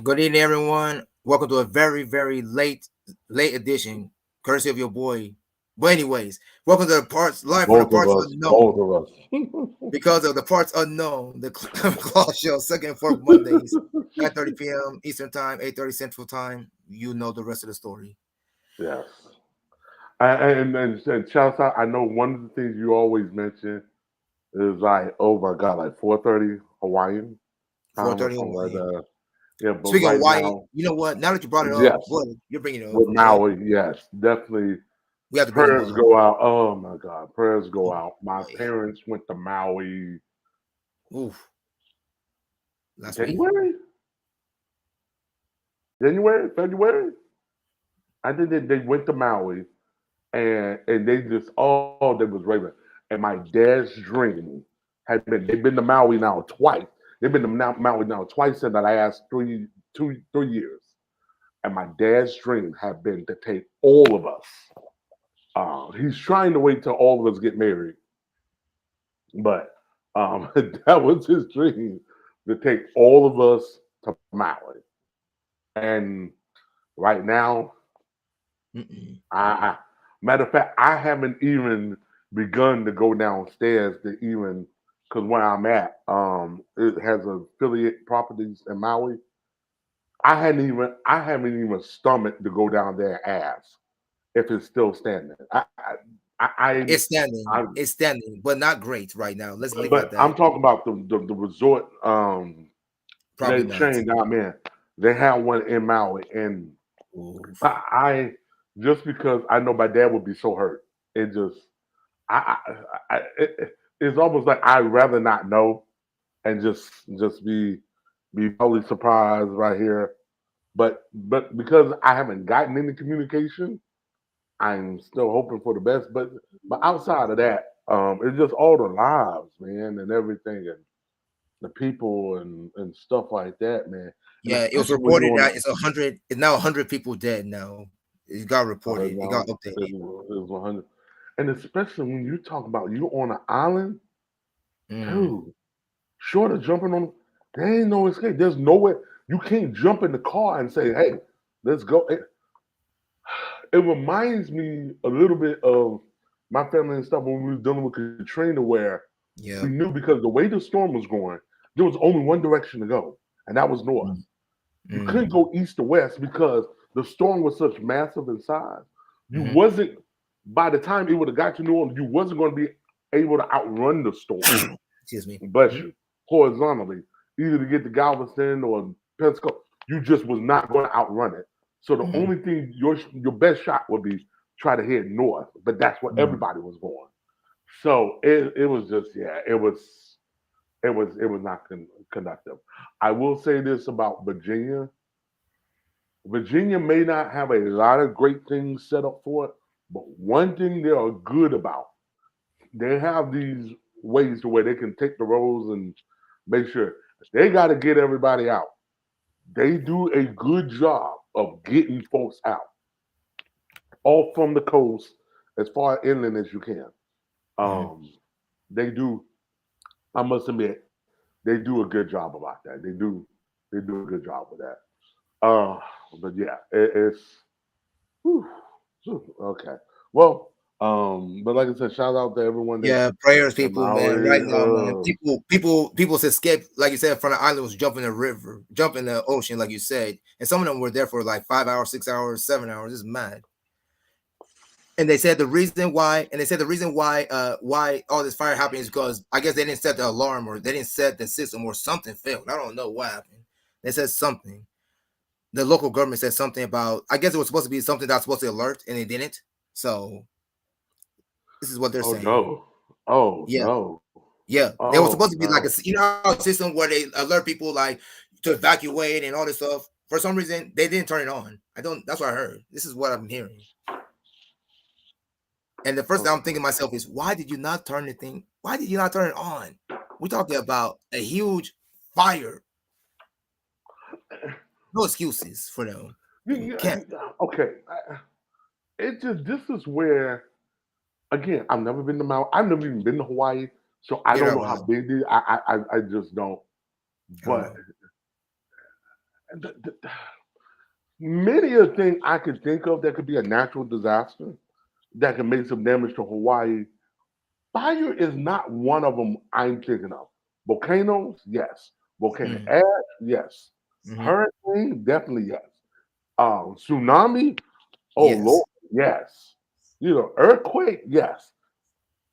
Good evening, everyone. Welcome to a very late edition, courtesy of your boy. But anyways, welcome to the parts live from the Both of parts us, unknown. both of us. Because of the parts unknown, the Claw Show, second and fourth Mondays, 9:30 p.m. Eastern Time, 8:30 Central Time. You know the rest of the story. Yes. And shouts out. I know one of the things you always mention is like, oh my God, like 4:30 Hawaiian time or 4:30 something like Hawaii. that. Yeah, but Speaking of right Hawaii, now, you know what? Now that you brought it up, yes, boy, you're bringing it up. with You know, Maui, yes, definitely. we have to bring him Prayers up. go out. Oh my God, prayers go Oh out. My boy, parents went to Maui oof, last week. January, January, February. I think they went to Maui and they just they was raving. And my dad's dream had been they've been to Maui now twice. They've been to Maui now twice in the last 3 years. And my dad's dream had been to take all of us. He's trying to wait till all of us get married, but that was his dream to take all of us to Maui. And right now, Mm-mm. I matter of fact, I haven't even begun to go downstairs to even because where I'm at, it has affiliate properties in Maui. I haven't even stomached to go down there and ask if it's still standing. I It's standing, but not great right now. Let's leave it at but I'm that. talking about the resort Probably they not. chain down there. They have one in Maui, and Oof. I just because I know my dad would be so hurt. It just it's almost like I'd rather not know and just be totally surprised right here. But because I haven't gotten any communication, I'm still hoping for the best. But outside of that, it's just all the lives, man, and everything, and the people and stuff like that, man. And Yeah, it was especially when reported you're on that it's 100. It's now 100 people dead. Now it got reported. It got now updated. it was 100, and especially when you talk about you on an island, Mm. dude. Short of jumping on, there ain't no escape. There's nowhere you can't jump in the car and say, "Hey, let's go." It reminds me a little bit of my family and stuff when we was dealing with Katrina, where we Yeah. knew because the way the storm was going, there was only one direction to go, and that was north. Mm. You Mm. couldn't go east or west because the storm was such massive in size. You Hmm. wasn't by the time it would have got to New Orleans, you wasn't going to be able to outrun the storm. Excuse me. Bless Mhm. you, horizontally, either to get to Galveston or Pensacola. You just was not going to outrun it. So the Mhm. only thing your best shot would be try to head north, but that's where Mm. everybody was going. So it was just yeah, it was not conductive. I will say this about Virginia. Virginia may not have a lot of great things set up for it, but one thing they are good about, they have these ways to where they can take the roads and make sure they got to get everybody out. They do a good job of getting folks out, all from the coast as far inland as you can. Mhm. Um, they do. I must admit, they do a good job about that. They do. They do a good job with that. Uh, but yeah, it's whew, okay. Well, but like I said, shout out to everyone that Yeah, prayers, in people, man. Maui. Right now, man. People's escape, like you said, from the island was jumping the river, jumping the ocean, like you said, and some of them were there for like 5 hours, 6 hours, 7 hours. It's mad. And they said the reason why, and they said the reason why all this fire happened is because I guess they didn't set the alarm or they didn't set the system or something failed. I don't know what happened. They said something. The local government said something about. I guess it was supposed to be something that's supposed to alert, and it didn't. So this is what they're Oh saying. no! Oh Yeah, no! yeah. They were Oh supposed to be like no! a how a system where they alert people like to evacuate and all this stuff. For some reason, they didn't turn it on. I don't. That's what I heard. This is what I'm hearing. And the first thing I'm Oh thinking to myself is, why did you not turn the thing? Why did you not turn it on? We're talking about a huge fire. No excuses for them. You can't. okay. It just this is where again I've never been to Maui. I've never even been to Hawaii, so I Neither don't have know I. how big it is. I just don't. I don't But know. the, the, many a thing I could think of that could be a natural disaster that can make some damage to Hawaii. Fire is not one of them I'm thinking of. Volcanoes, yes. Volcanic Mm-hmm. ash, yes. Mm-hmm. Hurricane, definitely yes. Tsunami, oh Lord, Yes, yes. Earthquake, yes.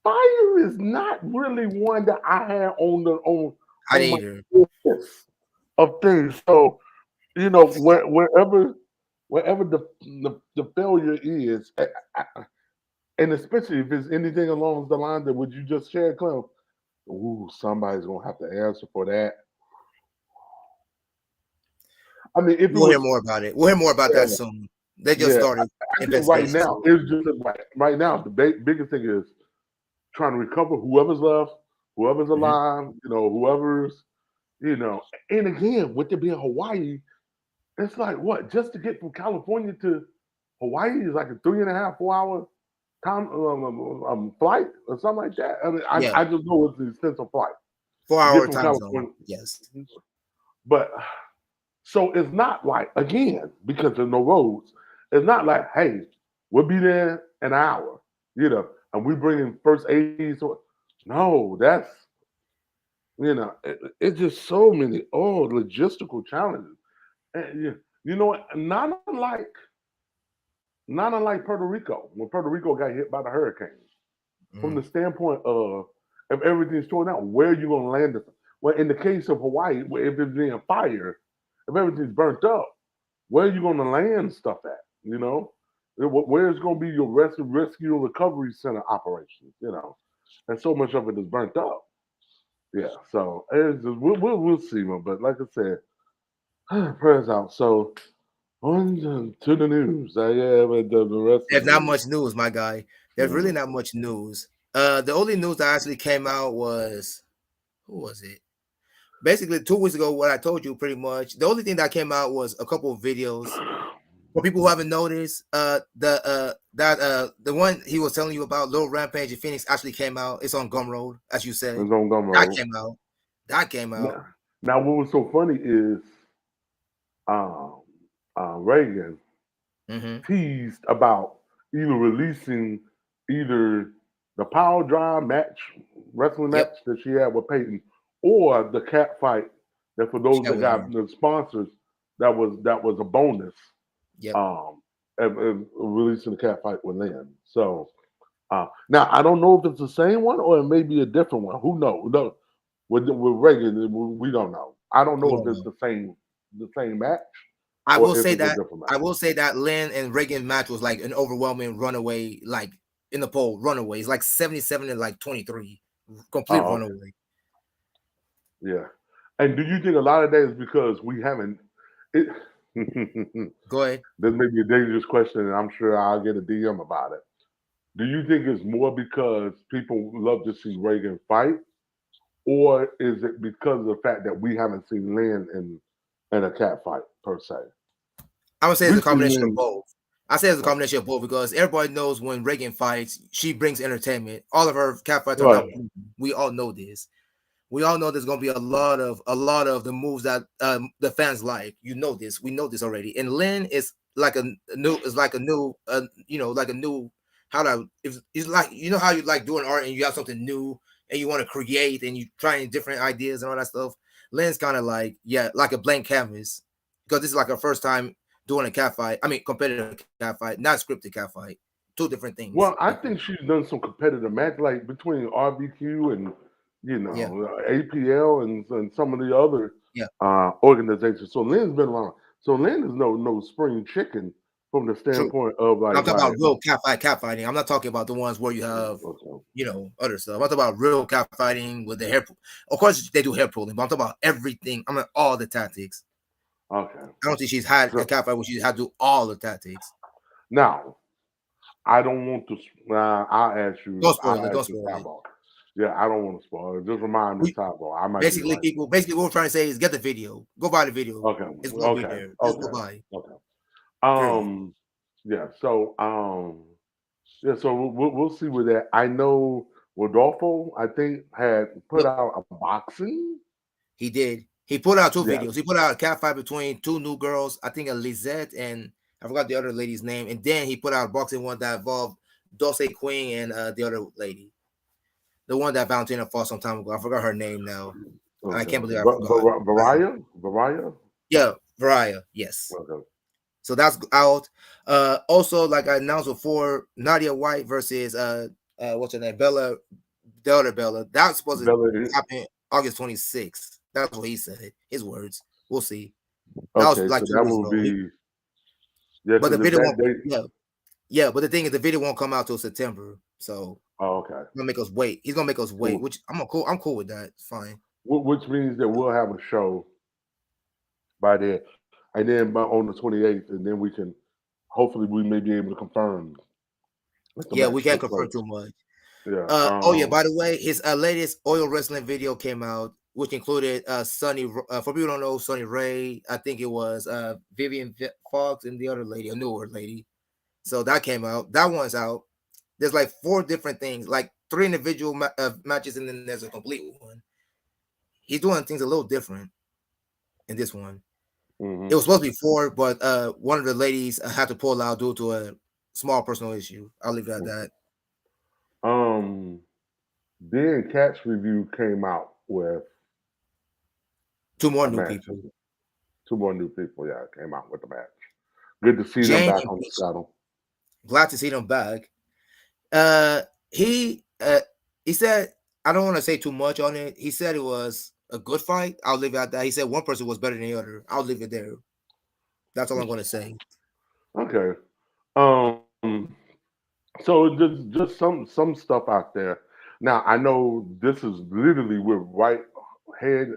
Fire is not really one that I had I on my didn't either. list of things. So wherever the failure is, and especially if it's anything along the lines that what you just shared, Clem. Ooh, somebody's gonna have to answer for that. I mean, if it We'll hear was, more about it. We'll hear more about that yeah, soon. They just yeah. started I think right investigations. now it's just right now the biggest thing is trying to recover whoever's left, whoever's Hmm. alive, whoever's, and again, with it being Hawaii, it's like what just to get from California to Hawaii is like a 3.5, 4 hour time flight or something like that. I mean, Yeah, I just know it's an extensive flight four to get hour from time zone. California, Yes. but so it's not like again because there's no roads. It's not like hey, we'll be there in an hour, and we bring in first aid. So no, that's it's just so many logistical challenges. And you know what? Not unlike Puerto Rico when Puerto Rico got hit by the hurricane. From Hmm. the standpoint of if everything's torn out, where are you going to land it? Well, in the case of Hawaii, if it's being fire, if everything's burnt up, where are you going to land stuff at? Where's going to be your rescue and recovery center operations? And so much of it is burnt up. Yeah, so it's just, we'll see, man. But like I said, prayers out. So on to the news. Yeah, but the rest of There's the not news. much news, my guy. There's really Mhm. not much news. The only news that actually came out was who was it? Basically, 2 weeks ago, what I told you pretty much. The only thing that came out was a couple of videos. For people who haven't noticed, the one he was telling you about, Little Rampage in Phoenix, actually came out. It's on Gumroad, as you said. It's on That Gumroad. came out. That came out. Now, what was so funny is um, Reagan Hmm. teased about either releasing either the power drive match, wrestling Yep. match that she had with Peyton, or the cat fight. That for She those got that with got her. the sponsors, that was a bonus. Yep. And releasing the cat fight with Lynn. So now I don't know if it's the same one or it may be a different one. Who knows? No, with Reagan, we don't know. I don't We know if don't it's know. the same match I or will if say it's a that. different I match. will say that Lynn and Reagan match was like an overwhelming runaway, like in the poll, runaway. It's like 77 to like 23, complete Oh, okay. runaway. Yeah. And do you think a lot of that is because we haven't? It, Go ahead. this may be a dangerous question, and I'm sure I'll get a DM about it. Do you think it's more because people love to see Reagan fight, or is it because of the fact that we haven't seen Lynn in a cat fight per se? I would say it's We a see combination of Lynn. both. I say it's a Okay. combination of both because everybody knows when Reagan fights, she brings entertainment. All of her cat fights are Right. not boring. We all know this. We all know there's gonna be a lot of the moves that the fans like. You know this. We know this already. And Lynn is like a new like a new how to it's like how you like doing art and you have something new and you want to create and you trying different ideas and all that stuff. Lynn's kind of like like a blank canvas because this is like her first time doing a cat fight. I mean competitive cat fight, not scripted cat fight. Two different things. Well, I think she's done some competitive match, like between RBQ and Yeah, APL and some of the other yeah. organizations. So Lynn's been around. So Lynn is no spring chicken from the True. standpoint of I'm like talking about real cat fighting. I'm not talking about the ones where you have, okay, other stuff. I'm talking about real cat fighting with the hair. Of course, they do hair pulling, but I'm talking about everything. I'm mean, all the tactics. okay. I don't think she's had a So cat fight where she's had to do all the tactics. now I don't want to. I'll ask you. Don't spoil I'll it. ask Don't you spoil it. sidebar. Yeah, I don't want to spoil it. Just remind me We sidebar. I might be basically right. people basically what we're trying to say is get the video. Go buy the video. Okay, It's gonna be okay, there. Just go okay, buy. okay. Period. Yeah. So we'll see with that. I know Rodolfo, I think, had put Yep. out a boxing. He did. He put out two Yeah, videos. He put out a cat fight between two new girls, I think a Lizette and I forgot the other lady's name. And then he put out a boxing one that involved Dulce Queen and the other lady, the one that Valentina fought some time ago. I forgot her name now. I okay. can't believe I forgot. Variah. Yeah, Mariah. Yes. Okay. So that's out. Also, like I announced before, Nadia White versus what's her name, Bella, the other Bella. That's supposed to Bella. happen August 26th. That's what he said. His words. We'll see. That was Okay, like so two that weeks will ago. be yeah, But the because if video that won't. date. Yeah, yeah. But the thing is, the video won't come out till September. So Oh, okay. he's gonna make us wait. He's gonna make us wait, Cool. which I'm cool. I'm cool with that. It's fine. Which means that we'll have a show by then, and then on the 28th, and then we can hopefully we may be able to confirm that the Yeah, match we can't took confirm place. too much. Yeah. Oh yeah, by the way, his latest oil wrestling video came out, which included for people who don't know Sonny Ray, I think it was Vivian Fox and the other lady, a newer lady. So that came out. That one's out. There's like four different things, like three individual matches, and then there's a complete one. He's doing things a little different in this one. It hmm was supposed to be four, but one of the ladies had to pull out due to a small personal issue. I'll leave it at that. Um. Then Cat's review came out with Two more a new match. people, Two more new people. Yeah, came out with the match. Good to see them Jane back and on the Peach. saddle. Glad to see them back. Uh, he uh he said I don't want to say too much on it. He said it was a good fight. I'll leave it at that. He said one person was better than the other. I'll leave it there. That's all I'm going to say. Okay. Um. So just some stuff out there. Now I know this is literally we're right head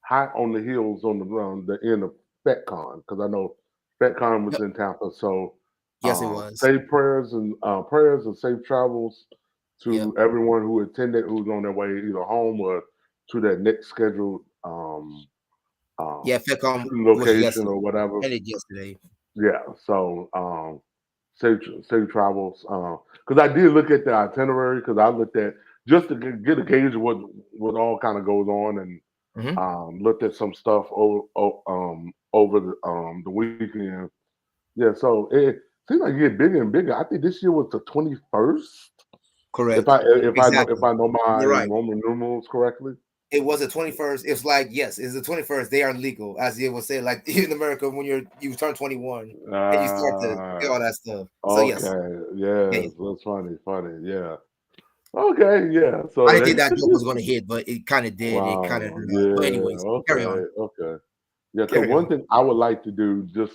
high on the heels on the end of FetCon because I know FetCon was Yep. in Tampa. So Yes, it was. safe prayers and safe travels Yep. to everyone who attended, who's on their way either home or to their next scheduled Yeah, FedCom shooting was location yesterday. or whatever. Ended yesterday. Yeah. So safe travels. Because I did look at the itinerary because I looked at just to get a gauge of what all kind of goes on and Hmm. looked at some stuff over the weekend. Yeah. So it seems like it get bigger and bigger. I think this year was the 21st. Correct. If Exactly. I know my You're right. Roman numerals correctly. It was the 21st. It's like yes, it's the 21st. They are legal, as you would say. Like in America, when you turn 21 and you start to get Uh, all that stuff. So yes, okay. yeah, Yes. yeah. That's funny. Yeah. Okay. Yeah. I So didn't think that joke was going to hit, but it kind of did. It kind of wow. did not. But Yeah. anyways, carry on. Okay. Yeah. Because Carry one on. thing I would like to do, just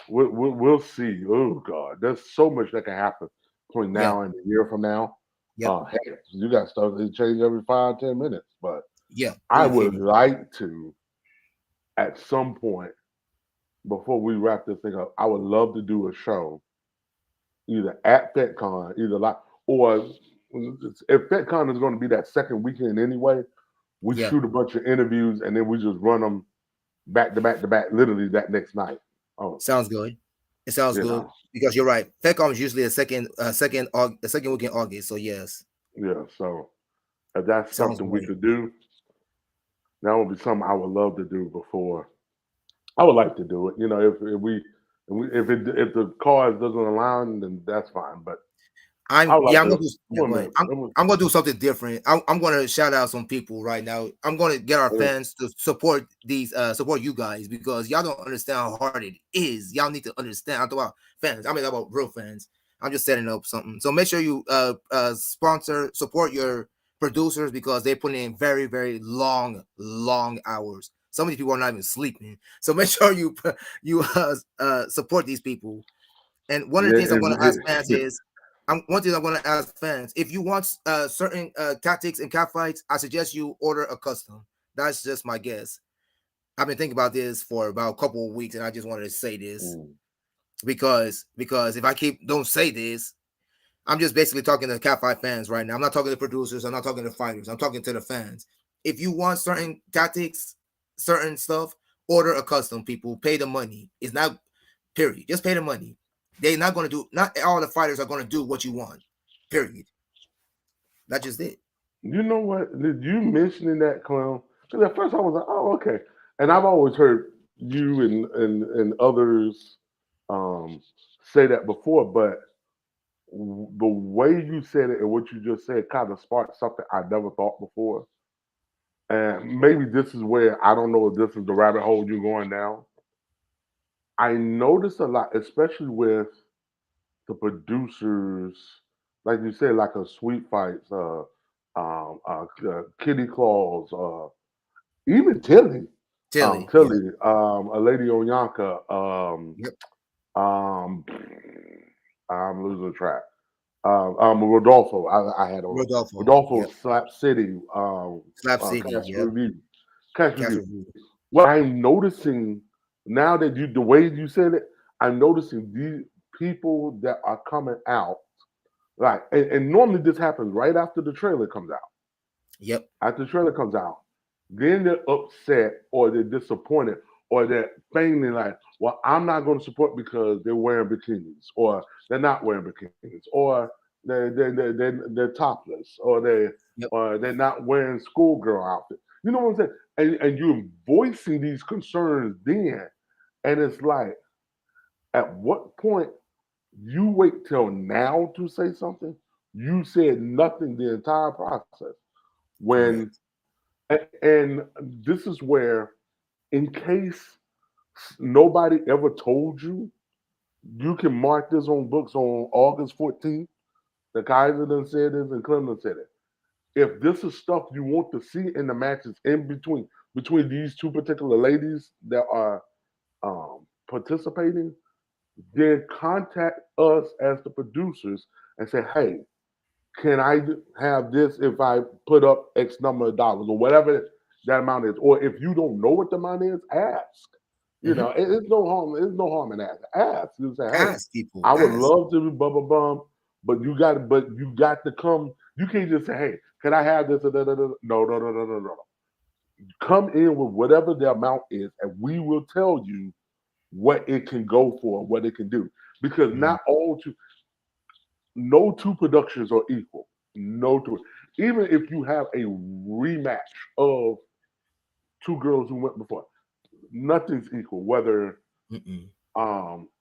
we'll see. Oh God, there's so much that can happen between Yeah. now and a year from now. Yep. Heck, you got stuff that change every 5-10 minutes. But Yeah. Are I you would kidding? like to, at some point before we wrap this thing up, I would love to do a show either at FetCon, either like or if FetCon is going to be that second weekend anyway, we Yeah. shoot a bunch of interviews and then we just run them back to back to back, literally that next night. Oh, Sounds good. It sounds you good know, because you're right. FedCom is usually the second week in August. So yes, yeah. So if that's sounds something we great. could do, that would be something I would love to do before. I would like to do it. You know, if the cause doesn't align, then that's fine. But I would like I'm gonna to. do yeah, go ahead. It was, I'm gonna do something different. I'm gonna shout out some people right now. I'm gonna get our fans to support you guys because y'all don't understand how hard it is. Y'all need to understand. I'm talking about fans. I mean about real fans. I'm just setting up something. So make sure you support your producers because they're putting in very, very long hours. Some of these people are not even sleeping. So make sure you support these people. And one of the yeah, things I'm going to ask fans is, one thing I'm going to ask fans: if you want certain tactics and cat fights, I suggest you order a custom. That's just my guess. I've been thinking about this for about a couple of weeks, and I just wanted to say this mm, because if I keep don't say this, I'm just basically talking to Cat Fight fans right now. I'm not talking to producers. I'm not talking to fighters. I'm talking to the fans. If you want certain tactics, certain stuff, order a custom. People pay the money. It's not period. Just pay the money. They're not going to do. Not all the fighters are going to do what you want. Period. That's just it. you know what? Did you mentioning that, Clem? Because at first I was like, oh, okay. and I've always heard you and others um, say that before, but the way you said it and what you just said kind of sparked something I never thought before. And maybe this is where I don't know if this is the rabbit hole you're going down. I notice a lot, especially with the producers, like you said, like a Sweet Fights, Kitty Claus, even Tilly, Tilly, yeah, Tilly, a lady on Yonka, yep, um, I'm losing track. Rodolfo, I had a Rodolfo, Rodolfo yep, Slap City, Slap City, Cash yep, Review, Cash Cash Review. Review, What I'm noticing now that you, the way you said it, I'm noticing these people that are coming out, like, and normally this happens right after the trailer comes out. yep, After the trailer comes out, then they're upset or they're disappointed or they're feigning like, well, I'm not going to support because they're wearing bikinis or they're not wearing bikinis or they're topless yep, or they're not wearing schoolgirl outfits. You know what I'm saying? And you're voicing these concerns then, and it's like, at what point you wait till now to say something? You said nothing the entire process. When correct, and this is where, in case nobody ever told you, you can mark this on books on August 14th. The Kaiser done said this and Clem done said it. If this is stuff you want to see in the matches in between these two particular ladies that are participating, then contact us as the producers and say, hey, can I have this if I put up X number of dollars or whatever that amount is? Or if you don't know what the amount is, ask. You know, hmm, it's no harm. It's no harm in asking. Ask. You say, hey, ask people, I would ask, love to be blah blah blah, but you got to come. You can't just say, hey, can I have this? No, no, no, no, no, no. Come in with whatever the amount is, and we will tell you what it can go for, what it can do. Because hmm, no two productions are equal. No two. Even if you have a rematch of two girls who went before, nothing's equal. Whether mm-mm,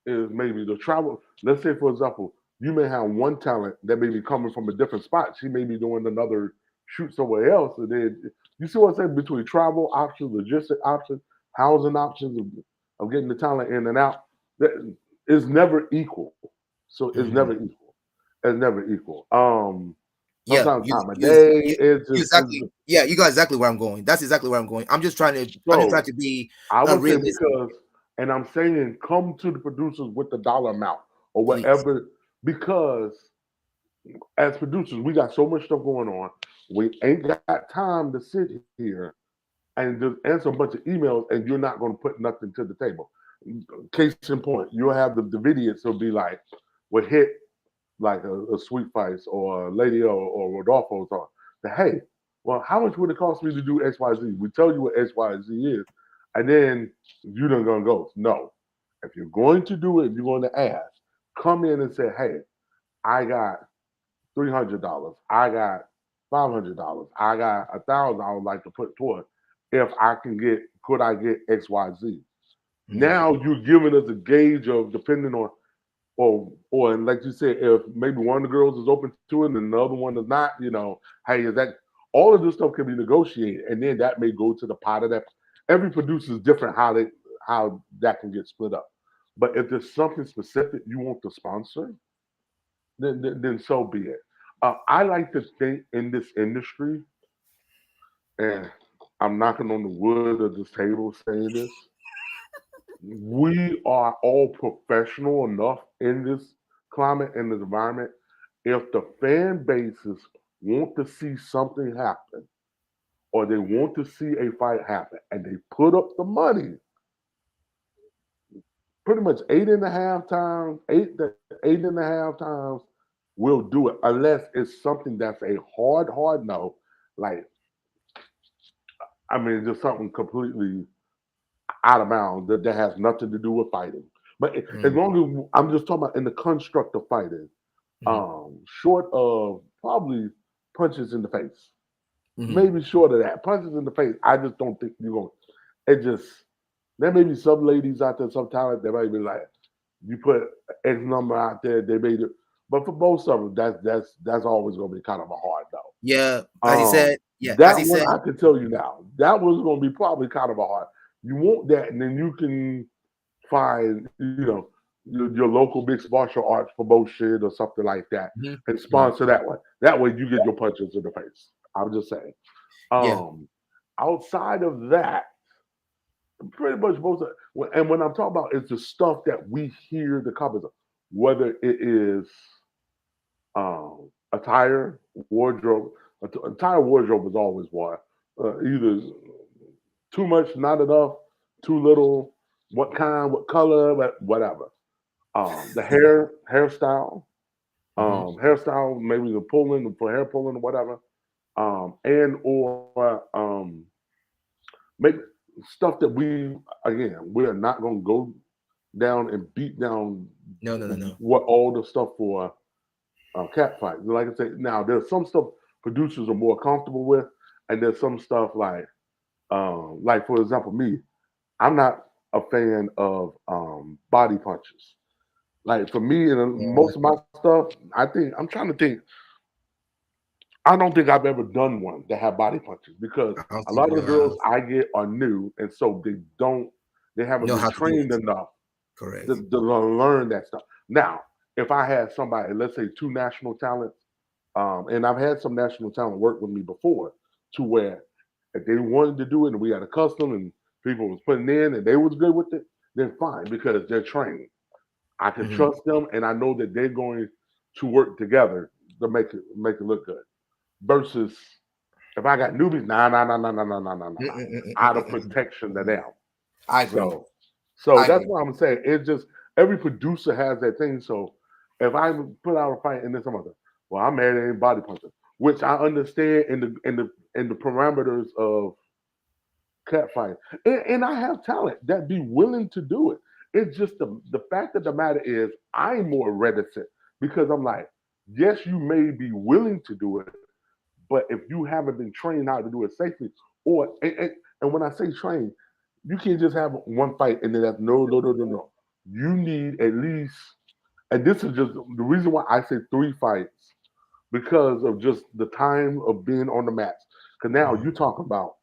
is maybe the travel. Let's say, for example, you may have one talent that may be coming from a different spot. She may be doing another shoot somewhere else, and then you see what I'm saying between travel options, logistic options, housing options of getting the talent in and out. That is never equal. So it's never hmm, equal. It's never equal. yeah, Sometimes time of day is you just exactly, yeah, you got exactly where I'm going. That's exactly where I'm going. I'm just trying so. to be I would say realistic, because, and I'm saying, come to the producers with the dollar amount or please. whatever, because as producers, we got so much stuff going on. We ain't got time to sit here and just answer a bunch of emails, and you're not going to put nothing to the table. Case in point, you'll have the videos. So be like, would hit like a Sweet Face or a Lady or Rodolfo's on. Say, hey, well, how much would it cost me to do XYZ? We tell you what XYZ is, and then you don't gonna go. No. If you're going to do it, you're going to ask. Come in and say, hey, I got $300. I got $500. I got $1,000 I would like to put toward. If I can get, could I get XYZ? Mhm, Now you're giving us a gauge of depending on or and like you said, if maybe one of the girls is open to it and the other one is not, hey, is that all of this stuff can be negotiated, and then that may go to the pot of that. Every producer is different how that can get split up. But if there's something specific you want to sponsor, then so be it. I like to think in this industry, and I'm knocking on the wood of this table saying this. We are all professional enough in this climate and this environment. If the fan bases want to see something happen or they want to see a fight happen and they put up the money, pretty much 8.5 times, 8.5 times, we'll do it unless it's something that's a hard no. Like, I mean, just something completely out of bounds that has nothing to do with fighting. But as mhm, long as I'm just talking about in the construct of fighting, mhm, short of probably punches in the face, mhm, maybe short of that, punches in the face. I just don't think you're going. it just there may be some ladies out there, some talent that might be like, you put X number out there, they made it. But for most of them, that's always gonna be kind of a hard no. Yeah, as he said, yeah, as That he one said, I can tell you now. That was gonna be probably kind of a hard. You want that, and then you can find, your local mixed martial arts promotion or something like that, mhm, and mhm, sponsor that one. That way, you get your punches in the face. I'm just saying. yeah, Um, Outside of that, pretty much most of, and when I'm talking about, it's the stuff that we hear the comments of, whether it is attire, wardrobe. Attire, wardrobe is always one. Either too much, not enough, too little, what kind, what color, whatever. The hairstyle, mhm, hairstyle, maybe the pulling for hair pulling or whatever, and or maybe stuff that we are not going to go down and beat down no, no, no, no, what all the stuff for cat fight. Like I said, now there's some stuff producers are more comfortable with, and there's some stuff like for example, me, I'm not a fan of body punches. Like for me and yeah, most of my stuff, I'm trying to think. I don't think I've ever done one that had body punches because I don't a think lot of the you have girls I get are new, and so they haven't know been how to do trained it. enough Correct. to learn that stuff. Now, if I had somebody, let's say two national talents, and I've had some national talent work with me before, to where if they wanted to do it and we had a custom and people was putting in and they was good with it, then fine because they're trained. I can Hmm. trust them, and I know that they're going to work together to make it look good. Versus if I got newbies, nah. Out of protection to them. I agree. So, so I that's agree. what I'm saying. It's just every producer has that thing. So if I put out a fight and then somebody, well, I'm mad at body puncher, which I understand in the parameters of catfight, and I have talent that be willing to do it. It's just the fact of the matter is I'm more reticent because I'm like, yes, you may be willing to do it, but if you haven't been trained how to do it safely, or and when I say train, you can't just have one fight and then that's no. You need at least, and this is just the reason why I say three fights because of just the time of being on the match. Because now Mhm, you talk about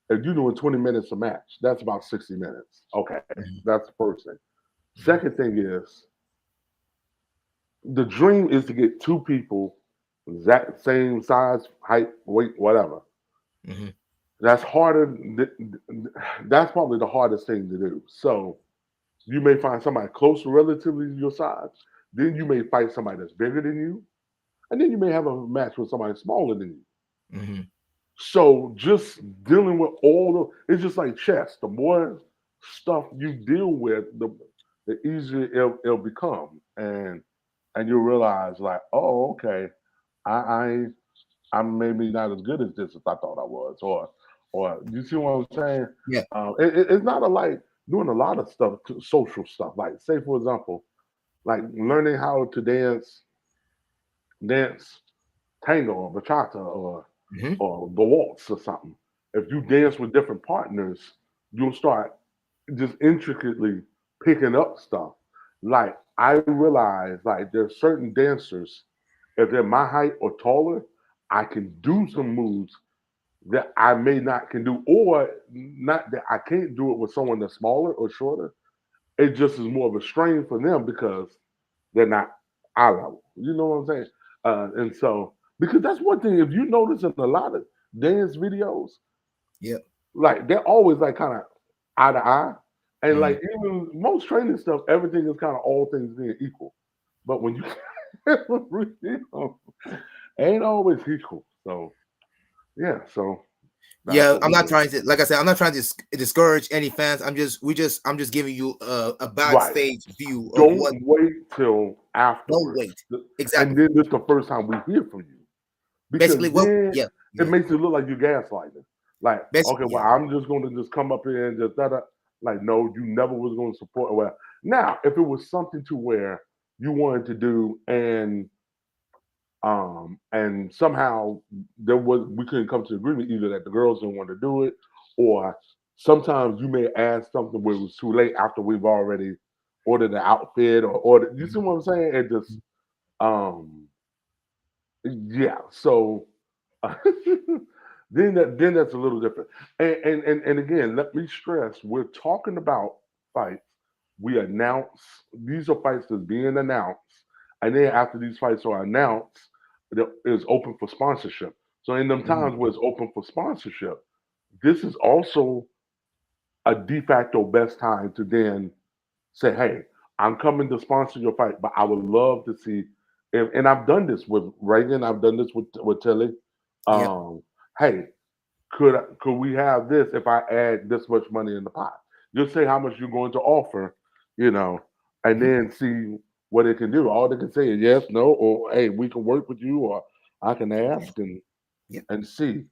if you're doing 20 minutes a match, that's about 60 minutes. Okay, mhm, that's the first thing. mhm, Second thing is the dream is to get two people that same size, height, weight, whatever. mhm. That's harder. That's probably the hardest thing to do. So you may find somebody close relatively to your size. Then you may fight somebody that's bigger than you, and then you may have a match with somebody smaller than you. Mhm. So just dealing with all the, it's just like chess. The more stuff you deal with, the easier it'll become, and you'll realize like, oh, okay, I, I I'm maybe not as good as this as I thought I was, or you see what I'm saying? Yeah. It's not a like doing a lot of stuff, social stuff. Like say for example, like learning how to dance tango or bachata Mhm. or the waltz or something. If you dance with different partners, you'll start just intricately picking up stuff. Like I realize like there's certain dancers, if they're my height or taller, I can do some moves that I may not can do, or not that I can't do it with someone that's smaller or shorter. It just is more of a strain for them because they're not eye level. You know what I'm saying? And so because that's one thing. If you notice in a lot of dance videos, Yep. like they're always like kind of eye to eye, and Mhm. like even most training stuff, everything is kind of all things being equal. But when you ain't always equal. So yeah, so that's Yeah, what I'm we not do. trying to, like I said, I'm not trying to discourage any fans. I'm just giving you a Right. backstage view of Don't what. wait till Don't afterwards. wait. And Exactly. then this the first time we hear from you. Because Basically, what? then Yeah, it yeah. makes it look like you're gaslighting. Like, okay, Basically, well, yeah. I'm just going to just come up here and just da. Like, no, you never was going to support. Well, now, if it was something to where you wanted to do and somehow there was we couldn't come to agreement either that the girls didn't want to do it or sometimes you may add something where it was too late after we've already ordered the outfit or ordered. You see Mhm. what I'm saying? It just um yeah. So then that's a little different. And again, let me stress, we're talking about fights. We announce these are fights that's being announced, and then after these fights are announced, it is open for sponsorship. So in them times Mhm. where it's open for sponsorship, this is also a de facto best time to then say, hey, I'm coming to sponsor your fight, but I would love to see. And I've done this with Reagan. I've done this with Tilly. Yep. Hey, could we have this if I add this much money in the pot? Just say how much you're going to offer, you know, and Mhm. then see what it can do. All they can say is yes, no, or hey, we can work with you, or I can Yeah. ask Yep. and see.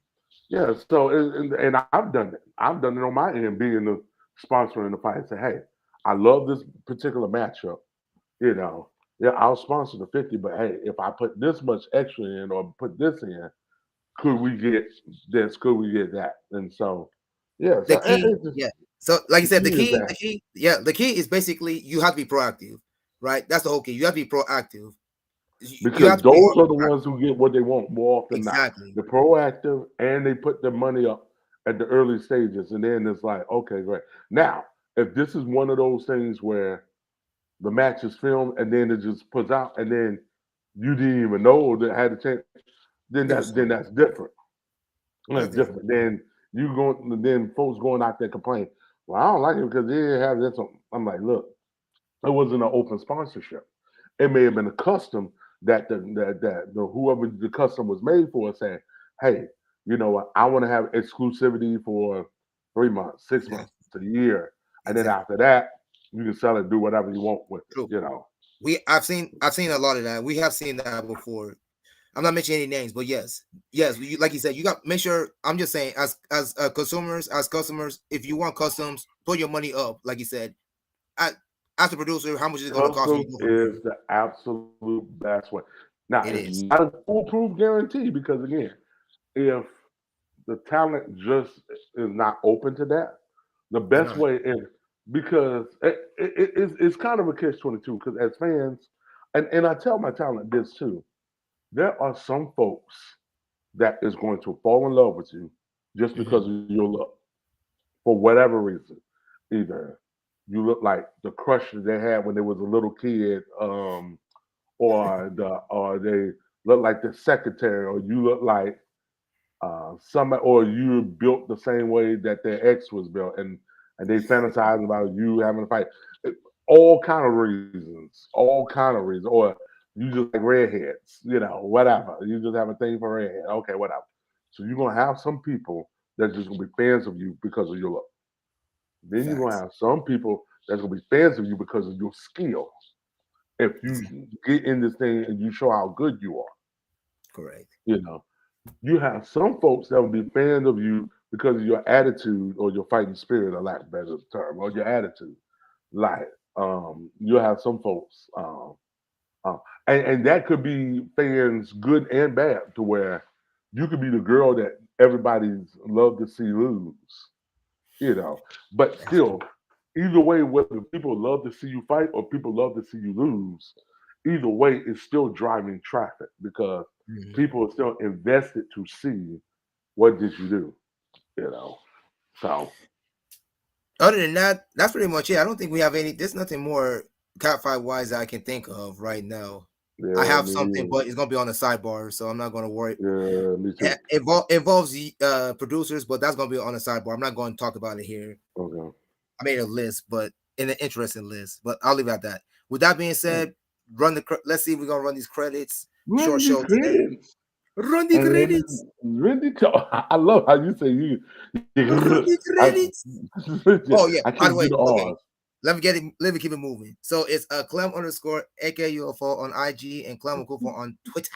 Yeah, so and I've done it. I've done it on my end, being the sponsor in the fight. Say, hey, I love this particular matchup. You know, yeah, I'll sponsor the 50, but hey, if I put this much extra in or put this in, could we get this? Could we get that? And so, yeah, The so key, it's just, yeah. So, like you the said, key is the that key, yeah, the key is basically you have to be proactive, right? That's the whole key. You have to be proactive. You because have to be those more are the ones proactive. who get what they want more often than not. Exactly. They're proactive and they put their money up at the early stages, and then it's like, okay, great. Now, if this is one of those things where the match is filmed and then it just puts out, and then you didn't even know that had a chance, It was then so. that's different. That's That's different. different. Then folks going out there complaining. Well, I don't like it because they didn't have this. I'm like, look, it wasn't an open sponsorship. It may have been a custom that the whoever the custom was made for saying, hey, you know what, I want to have exclusivity for 3 months, 6 months, Exactly. a year, and then Exactly. after that, you can sell it, do whatever you want with it, True. you know. I've seen a lot of that. We have seen that before. I'm not mentioning any names, but yes, like you said, you got make sure. I'm just saying, as consumers, as customers, if you want customs, put your money up. Like you said, as, as a producer, how much is it going to cost when you Customs go for is review? the absolute best way. Now, It it's is. not a foolproof guarantee because again, if the talent just is not open to that, the They're best not. way is because it's kind of a catch 22 because as fans, and I tell my talent this too, there are some folks that is going to fall in love with you just because Mhm. of your look for whatever reason. Either you look like the crush that they had when they was a little kid, or they look like the secretary, or you look like some, or you built the same way that their ex was built, and they fantasize about you having a fight. All kind of reasons, all kind of reasons, or you just like redheads, whatever. You just have a thing for redhead. Okay, whatever. So you're gonna have some people that's just gonna be fans of you because of your look. Then you're gonna Facts. have some people that's gonna be fans of you because of your skill. If you Exactly. get in this thing and you show how good you are, Correct. you have some folks that will be fans of you because of your attitude or your fighting spirit, a lack of better term, or your attitude. Like, you'll have some folks, and that could be fans, good and bad, to where you could be the girl that everybody's love to see lose, you know. But That's true. still, either way, whether people love to see you fight or people love to see you lose, either way, it's still driving traffic because Mhm. people are still invested to see what did you do, you know. So Other than that, that's pretty much it. I don't think we have any. There's nothing more Cat Five wise that I can think of right now. I yeah, have something, but it's gonna be on the sidebar, so I'm not gonna worry. me too. Involves the producers, but that's gonna be on the sidebar. I'm not going to talk about it here. Okay. I made a list, but in an interesting list. But I'll leave it at that. With that being said, let's see if we're gonna run these credits. Short Run the show today. credits. Run the And credits. then really, I love how you say Run the I, credits. Oh yeah. I By the can't do way, the okay. R's. Let me keep it moving. So it's Clem underscore AKUFO on IG and Clem Okufo on Twitter.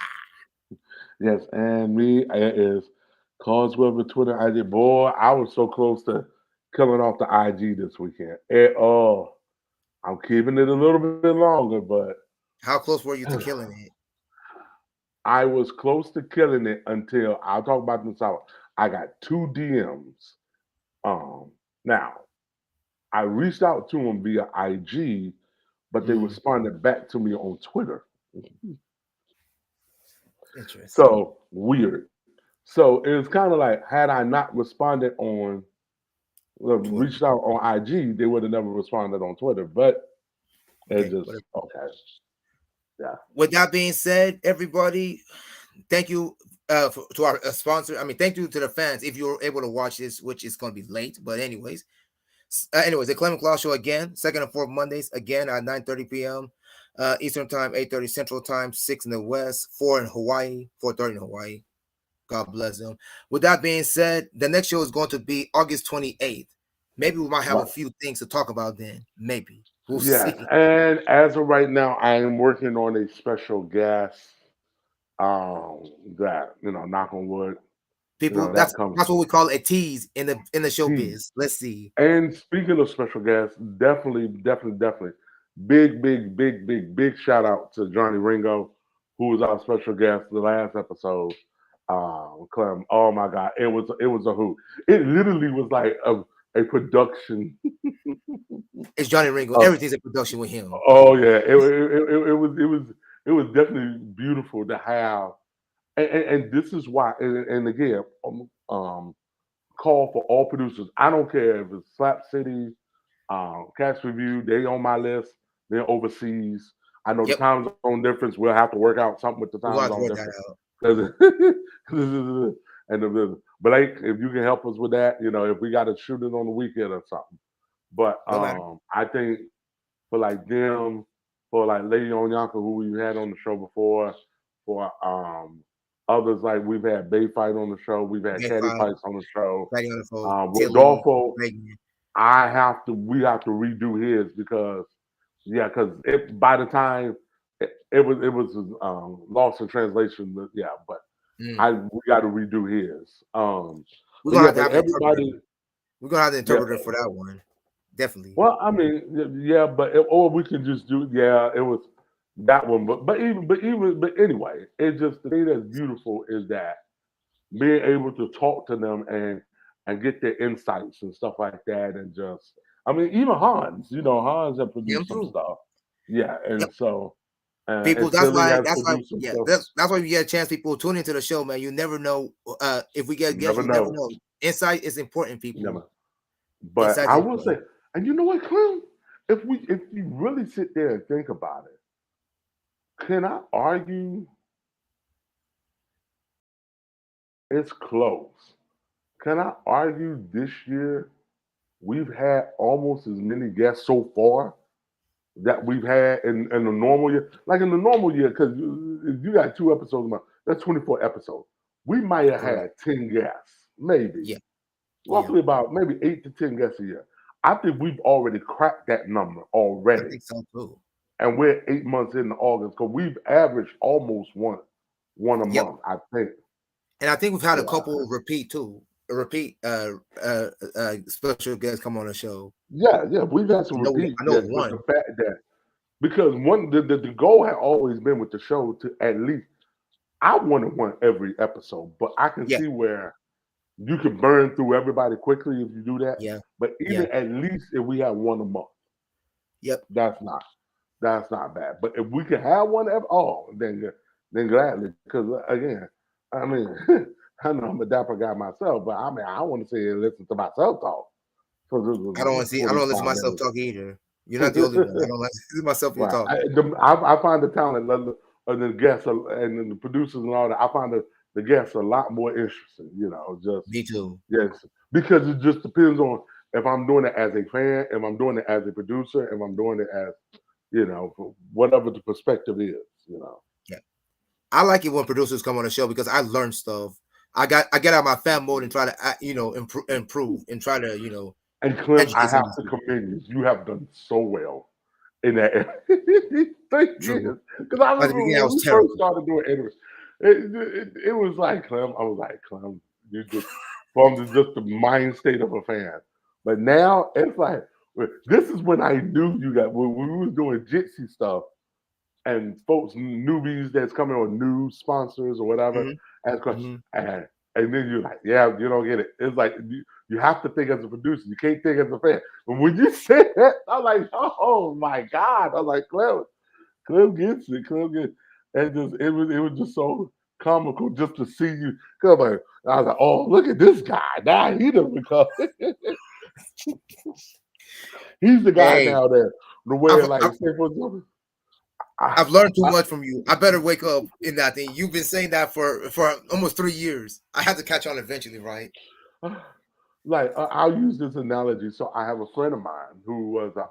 Yes, and me is Causeweb Twitter. I did, boy, I was so close to killing off the IG this weekend. I'm keeping it a little bit longer, but How close were you to killing it? I was close to killing it until I'll talk about this out. I got two DMs. Um, Now, I reached out to them via IG, but they Mm, responded back to me on Twitter. interesting. So weird. So it was kind of like, had I not responded on, Twitter. reached out on IG, they would have never responded on Twitter. But it Okay. just, okay. Yeah. With that being said, everybody, thank you to our sponsor. I mean, thank you to the fans if you were able to watch this, which is going to be late. But anyways, the Clem and Claw Show again, second and fourth Mondays again at 9:30 p.m. Eastern Time, 8:30 Central Time, 6 in the West, 4 in Hawaii, 4:30 in Hawaii. God bless them. With that being said, the next show is going to be August 28th. Maybe we might have a Right. few things to talk about then. Maybe we'll Yes. see. And as of right now, I am working on a special guest um, that, knock on wood, People, that that's comes that's what we call a tease in the tease. showbiz. Let's see. And speaking of special guests, definitely, definitely, definitely, big, big, big, big, big shout out to Johnny Ringo, who was our special guest the last episode. Clem, oh my God, it was a hoot. It literally was like a production. It's Johnny Ringo. Of, Everything's in production with him. oh yeah, it was definitely beautiful to have, and this is why, and again, call for all producers. I don't care if it's Slap City, Cast Review, they on my list. They're overseas. I know the Yep, time zone difference. We'll have to work out something with the we're time gonna have to zone work that difference. out. 'Cause- and Blake, if you can help us with that, if we got to shoot it on the weekend or something. But No matter. I think for like them, for like Lady Onyanka, who we had on the show before, for others like we've had Bay Fight on the show, we've had Big Caddy Five, Fights on the show. Fighting on the Fold, Tilly, Rodolfo, Reagan. we have to redo his because yeah, because by the time it was lost in translation, but Mm. we got to redo his. We're But gonna yeah, have to but have an interpreter. everybody, We're gonna have the yeah. interpreter for that one. Definitely. Well, I mean, yeah, but or we can just do, yeah, it was that one, but anyway, it's just the thing that's beautiful is that being able to talk to them and get their insights and stuff like that, and just, I mean, even Hans, Hans have Him produced some too. stuff, yeah, Yep. and so People, and Tilly has that's why, produced some yeah, stuff. that's why we get a chance. People tune into the show, man. You never know. If we get You guests, never you never know, know. Insight is important, people. never. But Insight is I will important. say, and you know what, Clem? If you really sit there and think about it, can I argue it's close? Can I argue this year we've had almost as many guests so far that we've had in a normal year? Like in the normal year, because if you got 2 episodes a month, that's 24 episodes. We might have Correct. had 10 guests, maybe, Yeah. Yeah. roughly about maybe 8 to 10 guests a year. I think we've already cracked that number I already. think so too. And we're 8 months into August because we've averaged almost one a Yep. month, I think. And I think we've had a Yeah. couple repeat too. Repeat special guests come on the show. Yeah, yeah, we've had some repeat I know guests, but the one. fact that because the goal had always been with the show to at least I wanted one every episode, but I can Yeah. see where you can burn through everybody quickly if you do that. Yeah. But Yeah. even at least if we have one a month, Yep. that's not that's not bad. But if we can have one every, oh, then gladly, because again, I mean, I know I'm a dapper guy myself, but I mean, I want to sit and listen to myself talk for I don't want to see. I don't listen to 45 myself minutes. talk either. You're not the only one. I don't like to myself. You Right. talking? I find the talent of the guests and then the producers and all that. I find the guests a lot more interesting. Just Me too. yes, because it just depends on if I'm doing it as a fan, if I'm doing it as a producer, if I'm doing it as whatever the perspective is. Yeah. I like it when producers come on the show because I learn stuff. I get out of my fan mode and try to improve and try to And Clem, I educate some of have these to people. commend you. You have done so well in that area. Thank True. you. Because I At the remember beginning, I when was we first terrible. started doing interviews, it was like Clem. I was like Clem, you just from just the mind state of a fan. But now it's like this is when I knew you got when we was doing Jitsi stuff and folks newbies that's coming on new sponsors or whatever. Hmm. Ask questions. Hmm. and then you're like, yeah, you don't get it. It's like you have to think as a producer. You can't think as a fan. But when you said that, I'm like, oh my God. I was like, Clem gets it. Clem gets it. And just it was just so comical just to see you come like I was like, oh, look at this guy. Now he done become he's the guy Hey, now that the way I've, like I've say for example, I, I've learned too I, much from you. I better wake up in that thing. You've been saying that for almost 3 years. I have to catch on eventually, right? like I'll use this analogy. So I have a friend of mine who was a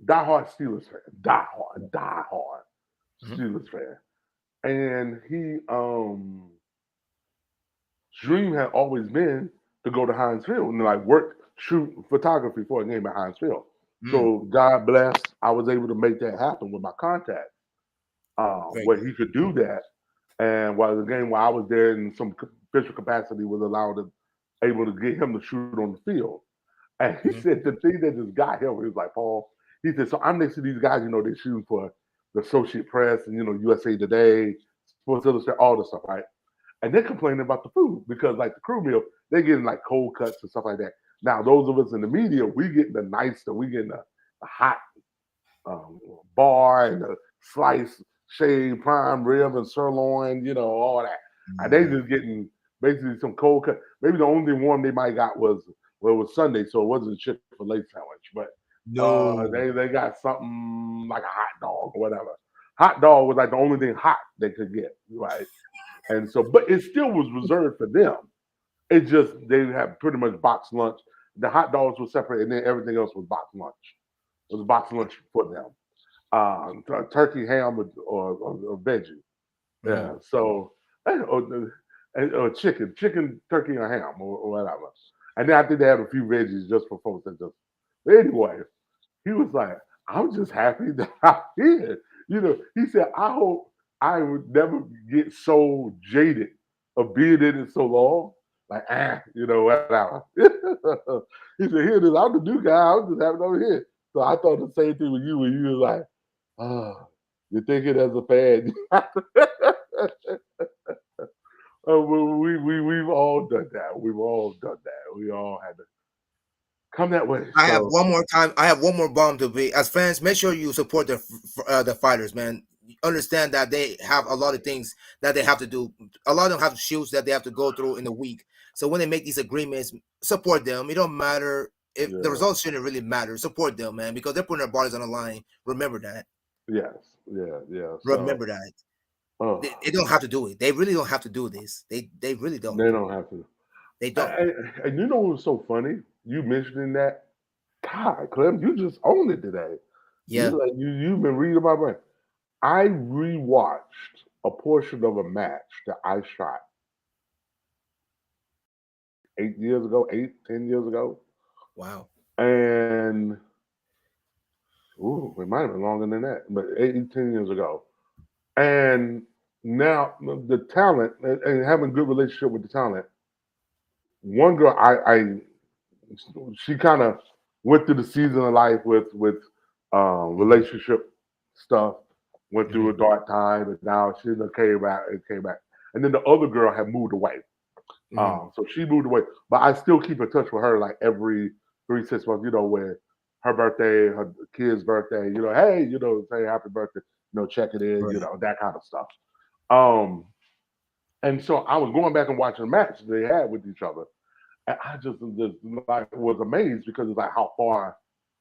diehard Steelers fan, diehard Mhm. Steelers fan, and he dream had always been to go to Heinz Field and like work shoot photography for a game at Heinz Field. Mm, So God bless, I was able to make that happen with my contact, very where good. he could do that. And while the game where I was there in some official capacity was allowed to able to get him to shoot on the field. And he Mhm. said the thing that just got him, he was like, Paul, he said, so I'm next to these guys, they shoot for the Associate Press and USA Today, Sports Illustrated, all this stuff, right? And they're complaining about the food because like the crew meal, they're getting like cold cuts and stuff like that. Now those of us in the media, we getting the nice stuff, we getting the hot um, bar and the sliced shaved prime rib and sirloin, all that. And they Mm, just getting basically some cold cut. Maybe the only one they might got was well, it was Sunday, so it wasn't a Chick-fil-A sandwich, but no. they got something like a hot dog or whatever. Hot dog was like the only thing hot they could get, right? And so, but it still was reserved for them. It just they had pretty much boxed lunch. The hot dogs were separate, and then everything else was boxed lunch. It was boxed lunch for them. Turkey, ham, or veggie. Mhm. Yeah. So, or chicken, turkey, or ham, or whatever. And then I think they had a few veggies just for folks that just. But anyway, he was like, I'm just happy that I'm here. He said, I hope I would never get so jaded of being in it so long. Like, whatever. He said, here it is. I'm the new guy. I'm just happy over here. So I thought the same thing with you when you was like, oh, you're thinking as a fan. We've all done that. We've all done that. We all had to come that way. I have So, one more time. I have one more bomb to be. As fans, make sure you support the fighters, man. Understand that they have a lot of things that they have to do. A lot of them have shoots that they have to go through in a week. So when they make these agreements, support them. It don't matter if the yeah. results shouldn't really matter. Support them, man, because they're putting their bodies on the line. Remember that. Yes. Yeah. Yeah. So, Remember that. They oh, don't have to do it. They really don't have to do this. They really don't. they don't have to. They don't. And you know what's so funny? You mentioning that, God, Clem, you just owned it today. Yeah. You've been reading my brain. I rewatched a portion of a match that I shot 8 years ago, 8, 10 years ago, Wow. and ooh, it might have been longer than that, but 8, 10 years ago. And now the talent and having good relationship with the talent. One girl, I she kind of went through the season of life Hmm. relationship stuff. Went through Hmm. a dark time, and now she done came back and came back. And then the other girl had moved away, Hmm. so she moved away. But I still keep in touch with her like every 3 6 months. Where her birthday, her kid's birthday. Hey, say happy birthday. Check it in. Right. That kind of stuff. Um, and so I was going back and watching the match they had with each other, and I just like was amazed because it's like how far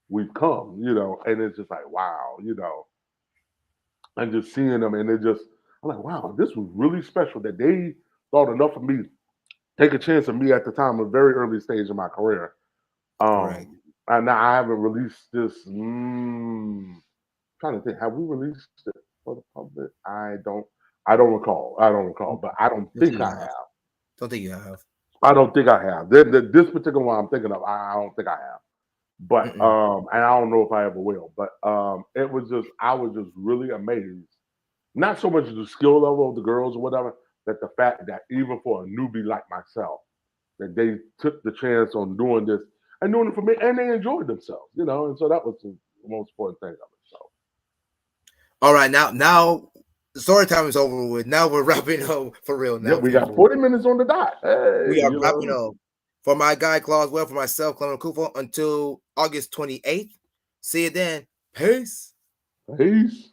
we've come, and it's just like wow, and just seeing them, and it just I'm like wow, this was really special that they thought enough of me, take a chance on me at the time, a very early stage in my career. Correct. And now I haven't released this. Trying to think, have we released it for the public? I don't recall. I don't recall, but I don't Don't think think you I have. have. Don't think you have. I don't think I have. This particular one I'm thinking of, I don't think I have. But Mm-mm. and I don't know if I ever will. But it was just I was just really amazed. Not so much the skill level of the girls or whatever, that the fact that even for a newbie like myself, that they took the chance on doing this and doing it for me, and they enjoyed themselves, and so that was the most important thing of it. So All right, now The story time is over with. Now we're wrapping up for real Yeah, now, we got people. 40 minutes on the dot. Hey, We are you wrapping know. up. For my guy, Claus Well, for myself, Clem Kufa, until August 28th. See you then. Peace. Peace.